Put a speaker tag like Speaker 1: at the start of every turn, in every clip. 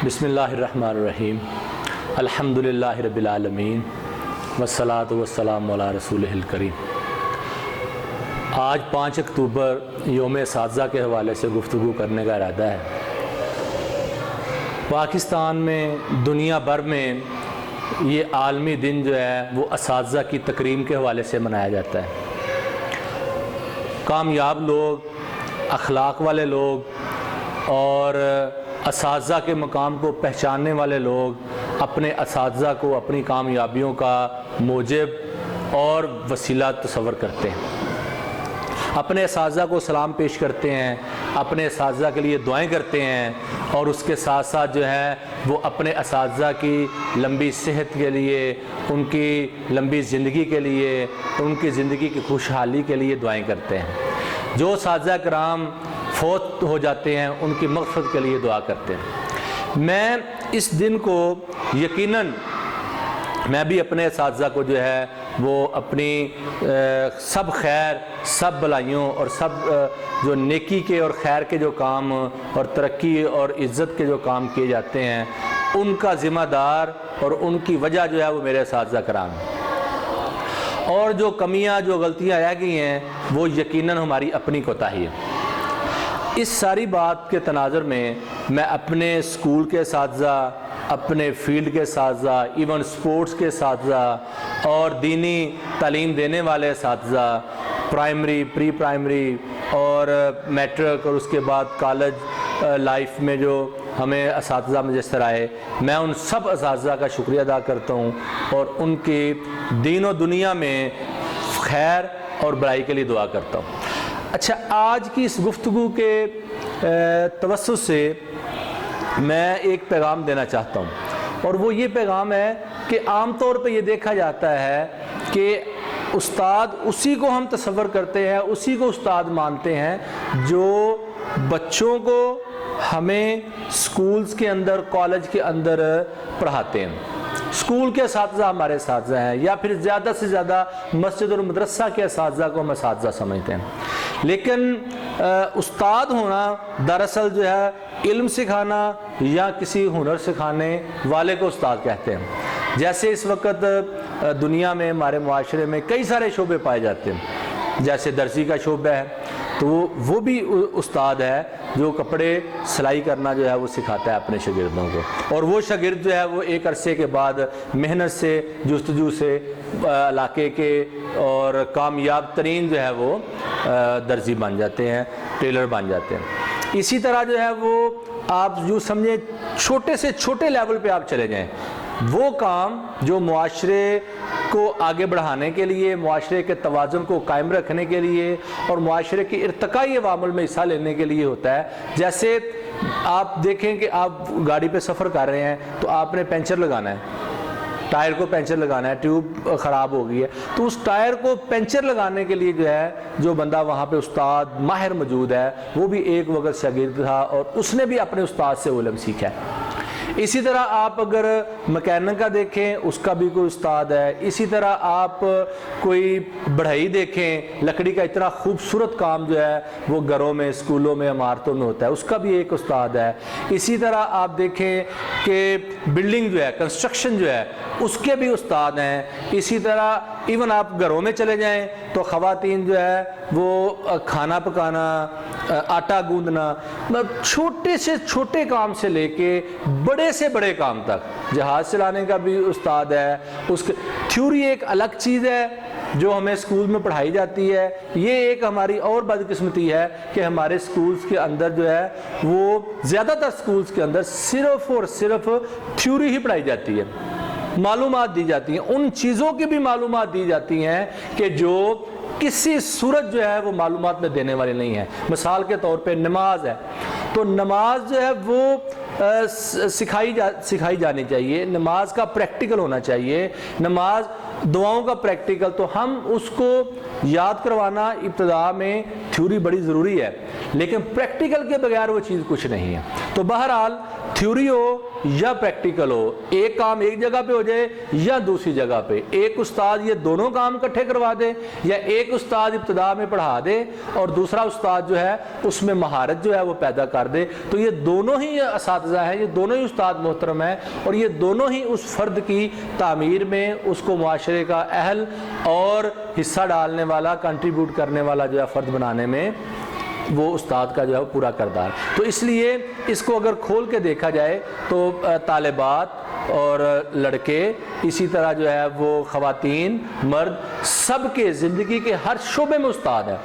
Speaker 1: بسم اللہ الرحمن الرحیم الحمدللہ رب العالمین والصلاۃ والسلام علی رسولہ الکریم۔ آج 5 اکتوبر یوم اساتذہ کے حوالے سے گفتگو کرنے کا ارادہ ہے۔ پاکستان میں، دنیا بھر میں یہ عالمی دن جو ہے وہ اساتذہ کی تکریم کے حوالے سے منایا جاتا ہے۔ کامیاب لوگ، اخلاق والے لوگ اور اساتذہ کے مقام کو پہچاننے والے لوگ اپنے اساتذہ کو اپنی کامیابیوں کا موجب اور وسیلہ تصور کرتے ہیں، اپنے اساتذہ کو سلام پیش کرتے ہیں، اپنے اساتذہ کے لیے دعائیں کرتے ہیں، اور اس کے ساتھ ساتھ جو ہے وہ اپنے اساتذہ کی لمبی صحت کے لیے، ان کی لمبی زندگی کے لیے، ان کی زندگی کی خوشحالی کے لیے دعائیں کرتے ہیں۔ جو اساتذہ کرام فوت ہو جاتے ہیں ان کی مغفرت کے لیے دعا کرتے ہیں۔ میں اس دن کو یقیناً میں بھی اپنے اساتذہ کو جو ہے وہ اپنی سب خیر، سب بھلائیوں اور سب جو نیکی کے اور خیر کے جو کام اور ترقی اور عزت کے جو کام کیے جاتے ہیں ان کا ذمہ دار اور ان کی وجہ جو ہے وہ میرے اساتذہ کرام ہیں، اور جو کمیاں، جو غلطیاں رہ گئی ہیں وہ یقیناً ہماری اپنی کوتاہی ہے۔ اس ساری بات کے تناظر میں میں اپنے اسکول کے اساتذہ، اپنے فیلڈ کے اساتذہ، ایون سپورٹس کے اساتذہ اور دینی تعلیم دینے والے اساتذہ، پرائمری، پری پرائمری اور میٹرک اور اس کے بعد کالج لائف میں جو ہمیں اساتذہ میسر آئے، میں ان سب اساتذہ کا شکریہ ادا کرتا ہوں اور ان کی دین و دنیا میں خیر اور بھلائی کے لیے دعا کرتا ہوں۔ اچھا، آج کی اس گفتگو کے توسط سے میں ایک پیغام دینا چاہتا ہوں، اور وہ یہ پیغام ہے کہ عام طور پہ یہ دیکھا جاتا ہے کہ استاد اسی کو ہم تصور کرتے ہیں، اسی کو استاد مانتے ہیں جو بچوں کو ہمیں سکولز کے اندر، کالج کے اندر پڑھاتے ہیں۔ اسکول کے اساتذہ ہمارے اساتذہ ہیں، یا پھر زیادہ سے زیادہ مسجد اور مدرسہ کے اساتذہ کو ہم اساتذہ سمجھتے ہیں۔ لیکن استاد ہونا دراصل جو ہے علم سکھانا یا کسی ہنر سکھانے والے کو استاد کہتے ہیں۔ جیسے اس وقت دنیا میں، ہمارے معاشرے میں کئی سارے شعبے پائے جاتے ہیں، جیسے درزی کا شعبہ ہے تو وہ بھی استاد ہے جو کپڑے سلائی کرنا جو ہے وہ سکھاتا ہے اپنے شاگردوں کو، اور وہ شاگرد جو ہے وہ ایک عرصے کے بعد محنت سے، جستجو سے علاقے کے اور کامیاب ترین جو ہے وہ درزی بن جاتے ہیں، ٹیلر بن جاتے ہیں۔ اسی طرح جو ہے وہ آپ جو سمجھیں چھوٹے سے چھوٹے لیول پہ آپ چلے جائیں، وہ کام جو معاشرے کو آگے بڑھانے کے لیے، معاشرے کے توازن کو قائم رکھنے کے لیے اور معاشرے کی ارتقائی عوامل میں حصہ لینے کے لیے ہوتا ہے۔ جیسے آپ دیکھیں کہ آپ گاڑی پہ سفر کر رہے ہیں تو آپ نے پنچر لگانا ہے، ٹائر کو پنچر لگانا ہے، ٹیوب خراب ہو گئی ہے، تو اس ٹائر کو پنچر لگانے کے لیے جو ہے جو بندہ وہاں پہ استاد ماہر موجود ہے وہ بھی ایک وقت شاگرد تھا اور اس نے بھی اپنے استاد سے علم سیکھا ہے۔ اسی طرح آپ اگر مکینک کا دیکھیں، اس کا بھی کوئی استاد ہے۔ اسی طرح آپ کوئی بڑھئی دیکھیں، لکڑی کا اتنا خوبصورت کام جو ہے وہ گھروں میں، اسکولوں میں، عمارتوں میں ہوتا ہے، اس کا بھی ایک استاد ہے۔ اسی طرح آپ دیکھیں کہ بلڈنگ جو ہے، کنسٹرکشن جو ہے، اس کے بھی استاد ہیں۔ اسی طرح ایون آپ گھروں میں چلے جائیں تو خواتین جو ہے وہ کھانا پکانا، آٹا گوندنا، چھوٹے سے چھوٹے کام سے لے کے بڑے سے بڑے کام تک، جہاز چلانے کا بھی استاد ہے۔ اس کے تھیوری ایک الگ چیز ہے جو ہمیں سکول میں پڑھائی جاتی ہے۔ یہ ایک ہماری اور بدقسمتی ہے کہ ہمارے سکولز کے اندر جو ہے وہ زیادہ تر سکولز کے اندر صرف اور صرف تھیوری ہی پڑھائی جاتی ہے، معلومات دی جاتی ہیں، ان چیزوں کی بھی معلومات دی جاتی ہیں کہ جو کسی صورت جو ہے وہ معلومات میں دینے والی نہیں ہے۔ مثال کے طور پہ نماز ہے، تو نماز جو ہے وہ سکھائی جانی چاہیے، نماز کا پریکٹیکل ہونا چاہیے، نماز دعاؤں کا پریکٹیکل، تو ہم اس کو یاد کروانا ابتدا میں تھیوری بڑی ضروری ہے، لیکن پریکٹیکل کے بغیر وہ چیز کچھ نہیں ہے۔ تو بہرحال تھیوری ہو یا پریکٹیکل ہو، ایک کام ایک جگہ پہ ہو جائے یا دوسری جگہ پہ، ایک استاد یہ دونوں کام اکٹھے کروا دے، یا ایک استاد ابتدا میں پڑھا دے اور دوسرا استاد جو ہے اس میں مہارت جو ہے وہ پیدا کر دے، تو یہ دونوں ہی اساتذہ ہیں، یہ دونوں ہی استاد محترم ہیں، اور یہ دونوں ہی اس فرد کی تعمیر میں اس کو معاشرے کا اہل اور حصہ ڈالنے والا، کنٹریبیوٹ کرنے والا جو ہے فرد بنانے میں وہ استاد کا جو ہے پورا کردار۔ تو اس لیے اس کو اگر کھول کے دیکھا جائے تو طالبات اور لڑکے، اسی طرح جو ہے وہ خواتین، مرد، سب کے زندگی کے ہر شعبے میں استاد ہے۔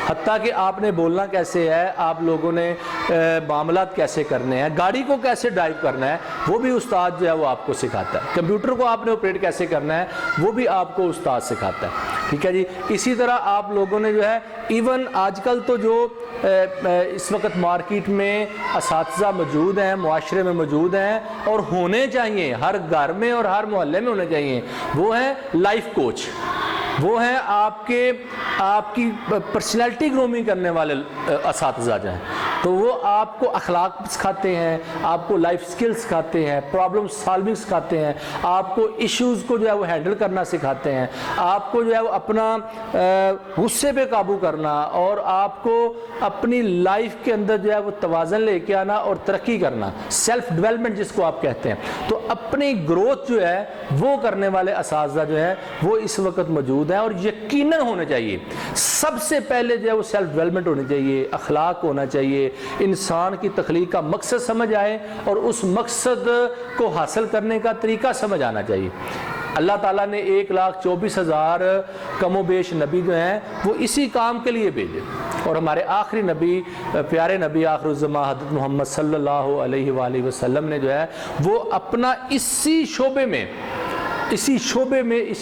Speaker 1: حتیٰ کہ آپ نے بولنا کیسے ہے، آپ لوگوں نے معاملات کیسے کرنے ہیں، گاڑی کو کیسے ڈرائیو کرنا ہے، وہ بھی استاد جو ہے وہ آپ کو سکھاتا ہے۔ کمپیوٹر کو آپ نے آپریٹ کیسے کرنا ہے، وہ بھی آپ کو استاد سکھاتا ہے، ٹھیک ہے جی۔ اسی طرح آپ لوگوں نے جو ہے ایون آج کل تو جو اس وقت مارکیٹ میں اساتذہ موجود ہیں، معاشرے میں موجود ہیں اور ہونے چاہیے، ہر گھر میں اور ہر محلے میں ہونے چاہیے، وہ ہیں لائف کوچ، وہ ہیں آپ کی پرسنالٹی گرومنگ کرنے والے اساتذہ جو ہیں، تو وہ آپ کو اخلاق سکھاتے ہیں، آپ کو لائف سکل سکھاتے ہیں، پرابلم سالونگ سکھاتے ہیں، آپ کو ایشوز کو جو ہے وہ ہینڈل کرنا سکھاتے ہیں، آپ کو جو ہے وہ اپنا غصے پہ قابو کرنا اور آپ کو اپنی لائف کے اندر جو ہے وہ توازن لے کے آنا اور ترقی کرنا، سیلف ڈیولپمنٹ جس کو آپ کہتے ہیں۔ تو اپنی گروتھ جو ہے وہ کرنے والے اساتذہ جو ہے وہ اس وقت موجود ہیں، اور یقیناً ہونا چاہیے سب سے پہلے جو ہے وہ سیلف ڈیولپمنٹ ہونی چاہیے، اخلاق ہونا چاہیے، انسان کی تخلیق کا مقصد سمجھ آئے اور اس مقصد کو حاصل کرنے کا طریقہ سمجھ آنا چاہیے۔ اللہ تعالیٰ نے 1,24,000 کم و بیش نبی جو ہیں وہ اسی کام کے لیے بھیجے، اور ہمارے آخری نبی، پیارے نبی آخر الزماں حضرت محمد صلی اللہ علیہ وآلہ وسلم نے جو ہے وہ اپنا اسی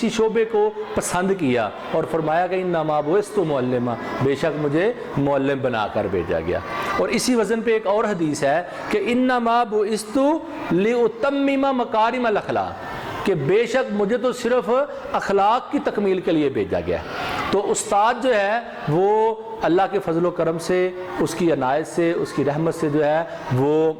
Speaker 1: شعبے کو پسند کیا اور فرمایا کہ انما بعثت معلما، بے شک مجھے معلم بنا کر بھیجا گیا۔ اور اسی وزن پہ ایک اور حدیث ہے کہ انما بعثت لأتمم مکارم الاخلاق، کہ بے شک مجھے تو صرف اخلاق کی تکمیل کے لیے بھیجا گیا۔ تو استاد جو ہے وہ اللہ کے فضل و کرم سے، اس کی عنایت سے، اس کی رحمت سے جو ہے وہ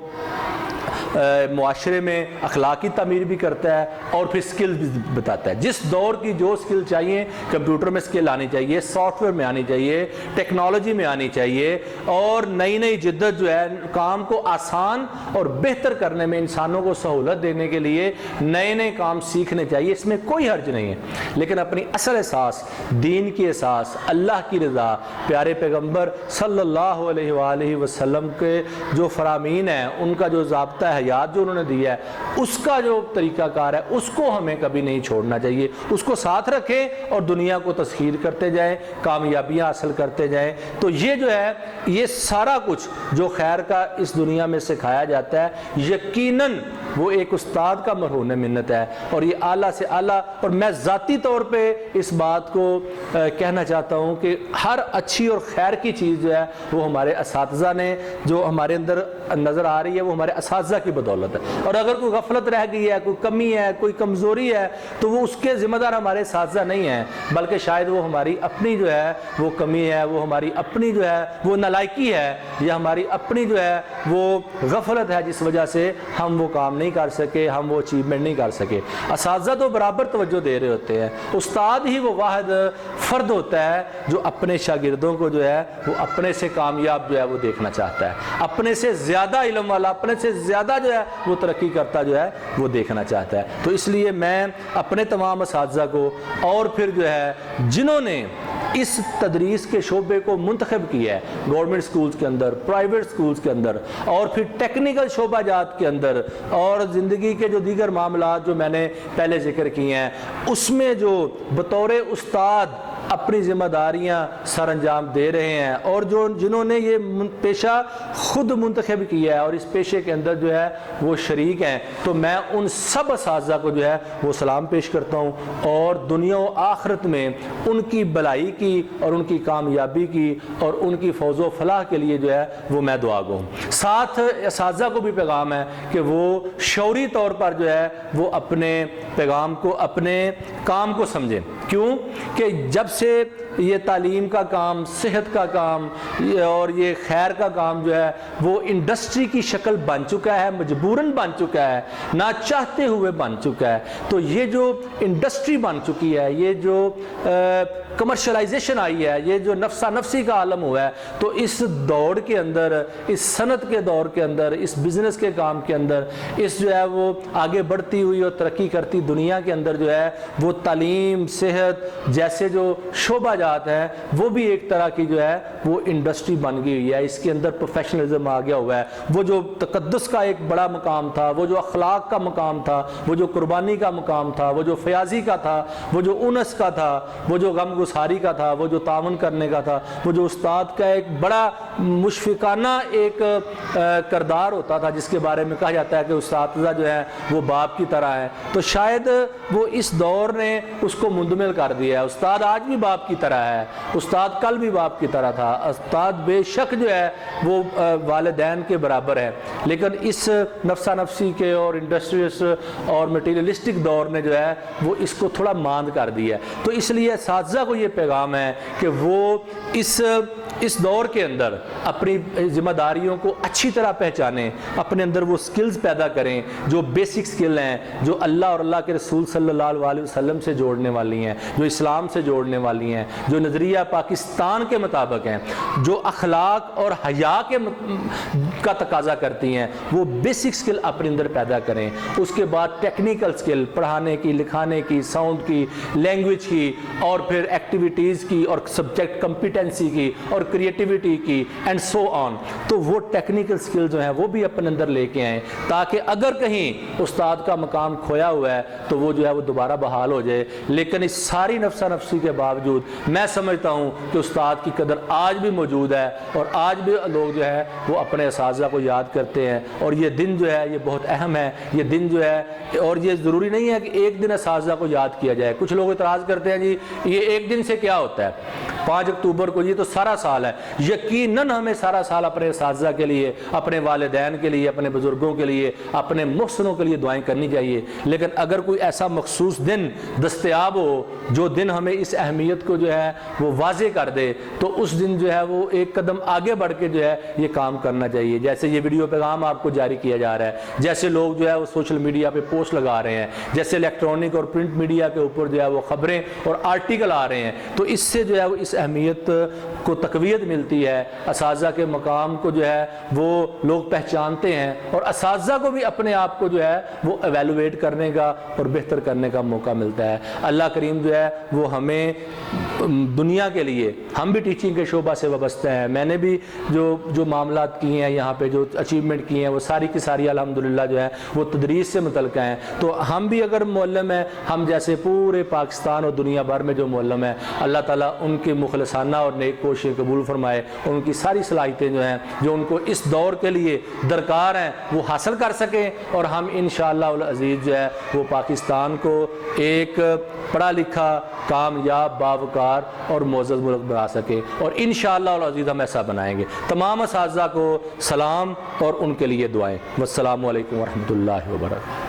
Speaker 1: معاشرے میں اخلاقی تعمیر بھی کرتا ہے اور پھر سکل بھی بتاتا ہے۔ جس دور کی جو سکل چاہیے، کمپیوٹر میں سکل آنی چاہیے، سافٹ ویئر میں آنی چاہیے، ٹیکنالوجی میں آنی چاہیے، اور نئی جدت جو ہے کام کو آسان اور بہتر کرنے میں، انسانوں کو سہولت دینے کے لیے نئے کام سیکھنے چاہیے، اس میں کوئی حرج نہیں ہے۔ لیکن اپنی اصل اساس، دین کی اساس، اللہ کی رضا، پیارے پیغمبر صلی اللہ علیہ وآلہ وسلم کے جو فرامین ہیں، ان کا جو ضابطہ حیات جو انہوں نے دیا ہے، اس کا جو طریقہ کار ہے، اس کو ہمیں کبھی نہیں چھوڑنا چاہیے، اس کو ساتھ رکھیں اور دنیا کو تسخیر کرتے جائیں، کامیابیاں حاصل کرتے جائیں۔ تو یہ جو ہے یہ سارا کچھ جو خیر کا اس دنیا میں سکھایا جاتا ہے، یقیناً وہ ایک استاد کا مرہون منت ہے، اور یہ اعلیٰ سے اعلیٰ۔ اور میں ذاتی طور پہ اس بات کو کہنا چاہتا ہوں کہ ہر اچھی اور خیر کی چیز جو ہے وہ ہمارے اساتذہ نے جو ہمارے اندر نظر آ رہی ہے وہ ہمارے اساتذہ کی بدولت ہے، اور اگر کوئی غفلت رہ گئی ہے، کوئی کمی ہے، کوئی کمزوری ہے، تو وہ اس کے ذمہ دار ہمارے اساتذہ نہیں ہیں، بلکہ شاید وہ ہماری اپنی جو ہے وہ کمی ہے، وہ ہماری اپنی جو ہے وہ نالائکی ہے، یا ہماری اپنی جو ہے وہ غفلت ہے، جس وجہ سے ہم وہ کام نہیں کر سکے، ہم وہ اچیومنٹ نہیں کر سکے۔ اساتذہ تو برابر توجہ دے رہے ہوتے ہیں، استاد ہی وہ واحد فرد ہوتا ہے جو اپنے شاگردوں کو جو ہے وہ اپنے سے کامیاب جو ہے وہ دیکھنا چاہتا ہے، اپنے سے زیادہ علم والا، اپنے سے زیادہ جو ہے وہ ترقی کرتا جو ہے وہ دیکھنا چاہتا ہے۔ تو اس لیے میں اپنے تمام اساتذہ کو، اور پھر جو ہے جنہوں نے اس تدریس کے شعبے کو منتخب کیا ہے، گورنمنٹ سکولز کے اندر، پرائیویٹ سکولز کے اندر، اور پھر ٹیکنیکل شعبہ جات کے اندر، اور زندگی کے جو دیگر معاملات جو میں نے پہلے ذکر کیے ہیں، اس میں جو بطور استاد اپنی ذمہ داریاں سر انجام دے رہے ہیں، اور جنہوں نے یہ پیشہ خود منتخب کیا ہے اور اس پیشے کے اندر جو ہے وہ شریک ہیں، تو میں ان سب اساتذہ کو جو ہے وہ سلام پیش کرتا ہوں، اور دنیا و آخرت میں ان کی بھلائی کی اور ان کی کامیابی کی اور ان کی فوز و فلاح کے لیے جو ہے وہ میں دعا گو ہوں۔ ساتھ اساتذہ کو بھی پیغام ہے کہ وہ شعوری طور پر جو ہے وہ اپنے پیغام کو، اپنے کام کو سمجھیں۔ کیوں کہ جب سے یہ تعلیم کا کام، صحت کا کام اور یہ خیر کا کام جو ہے وہ انڈسٹری کی شکل بن چکا ہے، مجبوراً بن چکا ہے، نہ چاہتے ہوئے بن چکا ہے۔ تو یہ جو انڈسٹری بن چکی ہے، یہ جو کمرشلائزیشن آئی ہے، یہ جو نفسا نفسی کا عالم ہوا ہے، تو اس دوڑ کے اندر، اس صنعت کے دور کے اندر، اس بزنس کے کام کے اندر، اس جو ہے وہ آگے بڑھتی ہوئی اور ترقی کرتی دنیا کے اندر جو ہے وہ تعلیم، صحت جیسے جو شعبہ جات ہیں وہ بھی ایک طرح کی جو ہے وہ انڈسٹری بن گئی ہوئی ہے۔ اس کے اندر پروفیشنلزم آ گیا ہوا ہے۔ وہ جو تقدس کا ایک بڑا مقام تھا، وہ جو اخلاق کا مقام تھا، وہ جو قربانی کا مقام تھا، وہ جو فیاضی کا تھا، وہ جو انس کا تھا، وہ جو غم گساری کا تھا، وہ جو تعاون کرنے کا تھا، وہ جو استاد کا ایک بڑا مشفقانہ ایک کردار ہوتا تھا جس کے بارے میں کہا جاتا ہے کہ اساتذہ جو ہے وہ باپ کی طرح ہے، تو شاید وہ اس دور نے اس کو مندمل کر دیا ہے۔ استاد آج بھی باپ کی طرح ہے، استاد کل بھی باپ کی طرح تھا، استاد بے شک جو ہے وہ والدین کے برابر ہے، لیکن اس نفسا نفسی کے اور انڈسٹریس اور مٹیریلسٹک دور نے جو ہے وہ اس کو تھوڑا ماند کر دیا ہے۔ تو اس لیے اساتذہ کو یہ پیغام ہے کہ وہ اس دور کے اندر اپنی ذمہ داریوں کو اچھی طرح پہچانیں، اپنے اندر وہ سکلز پیدا کریں جو بیسک سکل ہیں، جو اللہ اور اللہ کے رسول صلی اللہ علیہ وسلم سے جوڑنے والی ہیں، جو اسلام سے جوڑنے والی ہیں، جو نظریہ پاکستان کے مطابق ہیں، جو اخلاق اور حیا کا تقاضا کرتی ہیں، وہ بیسک سکل اپنے اندر پیدا کریں۔ اس کے بعد ٹیکنیکل سکل، پڑھانے کی، لکھانے کی، ساؤنڈ کی، لینگویج کی، اور پھر ایکٹیویٹیز کی، اور سبجیکٹ کمپیٹنسی کی، اور کریٹیوٹی کی، اینڈ سو آن۔ تو وہ ٹیکنیکل سکل جو ہیں وہ بھی اپنے اندر لے کے آئیں، تاکہ اگر کہیں استاد کا مقام کھویا ہوا ہے تو وہ جو ہے وہ دوبارہ بحال ہو جائے۔ لیکن اس ساری نفسا نفسی کے باوجود میں سمجھتا ہوں کہ استاد کی قدر آج بھی موجود ہے، اور آج بھی لوگ جو ہے وہ اپنے اساتذہ کو یاد کرتے ہیں، اور یہ دن جو ہے یہ بہت اہم ہے۔ یہ دن جو ہے، اور یہ ضروری نہیں ہے کہ ایک دن اساتذہ کو یاد کیا جائے۔ کچھ لوگ اعتراض کرتے ہیں جی یہ ایک دن سے کیا ہوتا ہے، 5 اکتوبر کو، یہ تو سارا سال ہے۔ یقیناً ہمیں سارا سال اپنے اساتذہ کے لیے، اپنے والدین کے لیے، اپنے بزرگوں کے لیے، اپنے محسنوں کے لیے دعائیں کرنی چاہیے، لیکن اگر کوئی ایسا مخصوص دن دستیاب ہو جو دن ہمیں اس اہمیت کو جو ہے وہ واضح کر دے، تو اس دن جو ہے وہ ایک قدم آگے بڑھ کے جو ہے یہ کام کرنا چاہیے۔ جیسے یہ ویڈیو پیغام آپ کو جاری کیا جا رہا ہے، جیسے لوگ جو ہے وہ سوشل میڈیا پہ پوسٹ لگا رہے ہیں، جیسے الیکٹرانک اور پرنٹ میڈیا کے اوپر جو ہے وہ خبریں اور آرٹیکل آ رہے ہیں، تو اس سے جو ہے وہ اس اہمیت کو تقویت ملتی ہے، اساتذہ کے مقام کو جو ہے وہ لوگ پہچانتے ہیں، اور اساتذہ کو بھی اپنے آپ کو جو ہے وہ ایویلویٹ کرنے کا اور بہتر کرنے کا موقع ملتا ہے۔ اللہ کریم جو ہے وہ ہمیں دنیا کے لیے، ہم بھی ٹیچنگ کے شعبہ سے وابستہ ہیں، میں نے بھی جو معاملات کیے ہیں یہاں پہ، جو اچیومنٹ کیے ہیں، وہ ساری کی ساری الحمدللہ جو ہے وہ تدریس سے متعلقہ ہیں۔ تو ہم بھی اگر معلم ہیں، ہم جیسے پورے پاکستان اور دنیا بھر میں جو معلم ہیں، اللہ تعالیٰ ان کے مخلصانہ اور نیک کوششیں قبول فرمائے، اور ان کی ساری صلاحیتیں جو ہیں جو ان کو اس دور کے لیے درکار ہیں وہ حاصل کر سکیں، اور ہم انشاءاللہ العزیز جو ہے وہ پاکستان کو ایک پڑھا لکھا، کامیاب، باوقار اور معزز ملک بنا سکیں، اور انشاءاللہ العزیز ہم ایسا بنائیں گے۔ تمام اساتذہ کو سلام اور ان کے لیے دعائیں۔ والسلام علیکم ورحمۃ اللہ وبرکاتہ۔